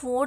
4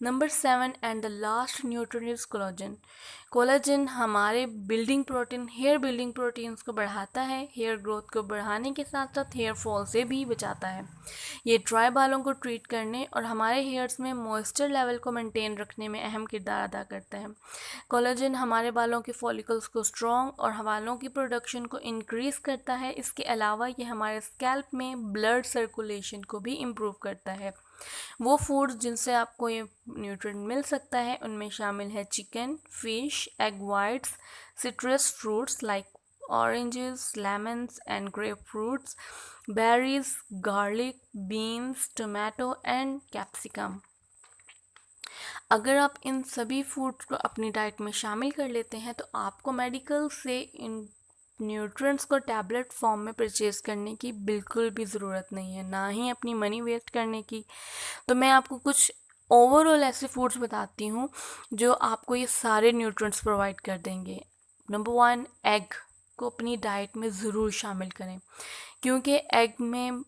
number 7 and the last nutrient is collagen. Collagen हमारे building protein, hair building proteins को बढ़ाता है, hair growth को बढ़ाने के साथ साथ हेयर फॉल से भी बचाता है। ये ड्राई बालों को ट्रीट करने और हमारे हेयर्स में मॉइस्चर लेवल को मेंटेन रखने में अहम किरदार अदा करता है। कोलाजन हमारे बालों के फॉलिकल्स को स्ट्रॉन्ग और बालों की प्रोडक्शन को इंक्रीज़ करता है। इसके अलावा ये हमारे स्कैल्प में ब्लड सर्कुलेशन को भी इम्प्रूव करता है। वो फूड्स जिनसे आपको ये न्यूट्रिएंट मिल सकता है उनमें शामिल है chicken, fish, egg whites, citrus fruits like oranges, lemons and grapefruits, berries, garlic, beans, tomato and capsicum। अगर आप इन सभी फूड्स को अपनी डाइट में शामिल कर लेते हैं तो आपको मेडिकल से इन न्यूट्रिएंट्स को टैबलेट फॉर्म में परचेज़ करने की बिल्कुल भी ज़रूरत नहीं है, ना ही अपनी मनी वेस्ट करने की। तो मैं आपको कुछ ओवरऑल ऐसे फूड्स बताती हूँ जो आपको ये सारे न्यूट्रिएंट्स प्रोवाइड कर देंगे। नंबर 1, एग को अपनी डाइट में ज़रूर शामिल करें, क्योंकि एग में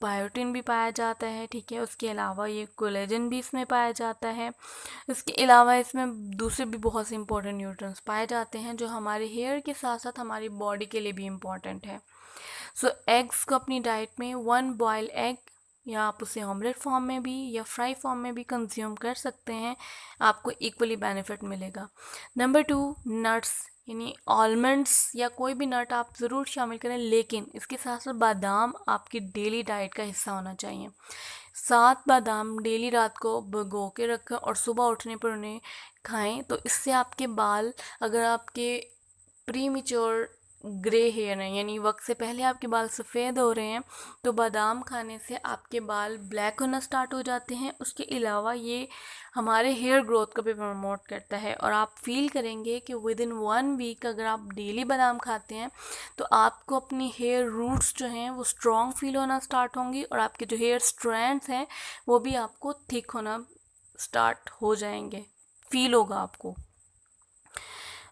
बायोटिन भी पाया जाता है, ठीक है। उसके अलावा ये कोलेजन भी इसमें पाया जाता है। इसके अलावा इसमें दूसरे भी बहुत से इंपॉर्टेंट न्यूट्रिएंट्स पाए जाते हैं जो हमारे हेयर के साथ साथ हमारी बॉडी के लिए भी इम्पॉर्टेंट है। सो एग्स को अपनी डाइट में 1 बॉयल एग, या आप उसे ऑमलेट फॉर्म में भी या फ्राई फॉर्म में भी कंज्यूम कर सकते हैं, आपको इक्वली बेनिफिट मिलेगा। नंबर 2, नट्स यानी आलमंड्स या कोई भी नट आप ज़रूर शामिल करें, लेकिन इसके साथ साथ बादाम आपकी डेली डाइट का हिस्सा होना चाहिए। 7 बादाम डेली रात को भिगो के रखें और सुबह उठने पर उन्हें खाएं, तो इससे आपके बाल, अगर आपके प्री मेच्योर ग्रे हेयर हैं यानी वक्त से पहले आपके बाल सफ़ेद हो रहे हैं, तो बादाम खाने से आपके बाल ब्लैक होना स्टार्ट हो जाते हैं। उसके अलावा ये हमारे हेयर ग्रोथ को भी प्रमोट करता है और आप फील करेंगे कि विद इन 1 वीक अगर आप डेली बादाम खाते हैं तो आपको अपनी हेयर रूट्स जो हैं वो स्ट्रॉन्ग फील होना स्टार्ट होंगी और आपके जो हेयर स्ट्रैंड्स हैं वो भी आपको थिक होना स्टार्ट हो जाएंगे, फील होगा आपको।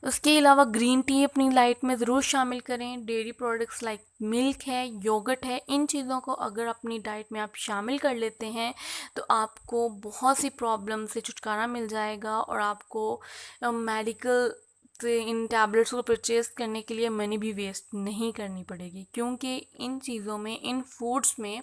उसके अलावा ग्रीन टी अपनी लाइफ में ज़रूर शामिल करें। डेयरी प्रोडक्ट्स लाइक मिल्क है, योगर्ट है, इन चीज़ों को अगर अपनी डाइट में आप शामिल कर लेते हैं तो आपको बहुत सी प्रॉब्लम से छुटकारा मिल जाएगा और आपको मेडिकल से इन टैबलेट्स को परचेज़ करने के लिए मनी भी वेस्ट नहीं करनी पड़ेगी, क्योंकि इन चीज़ों में, इन फूड्स में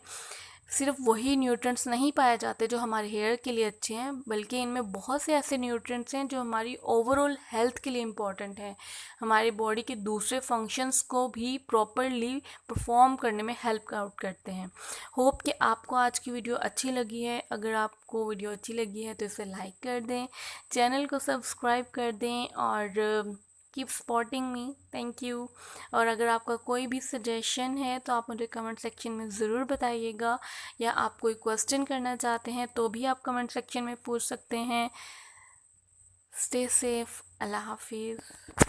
सिर्फ वही न्यूट्रिएंट्स नहीं पाए जाते जो हमारे हेयर के लिए अच्छे हैं, बल्कि इनमें बहुत से ऐसे न्यूट्रिएंट्स हैं जो हमारी ओवरऑल हेल्थ के लिए इम्पॉर्टेंट हैं, हमारी बॉडी के दूसरे फंक्शंस को भी प्रॉपरली परफॉर्म करने में हेल्प आउट करते हैं। होप कि आपको आज की वीडियो अच्छी लगी है। अगर आपको वीडियो अच्छी लगी है तो इसे लाइक कर दें, चैनल को सब्सक्राइब कर दें और keep supporting me, thank you. और अगर आपका कोई भी सजेशन है तो आप मुझे कमेंट सेक्शन में ज़रूर बताइएगा, या आप कोई क्वेश्चन करना चाहते हैं तो भी आप कमेंट सेक्शन में पूछ सकते हैं। स्टे सेफ, अल्लाह हाफिज़।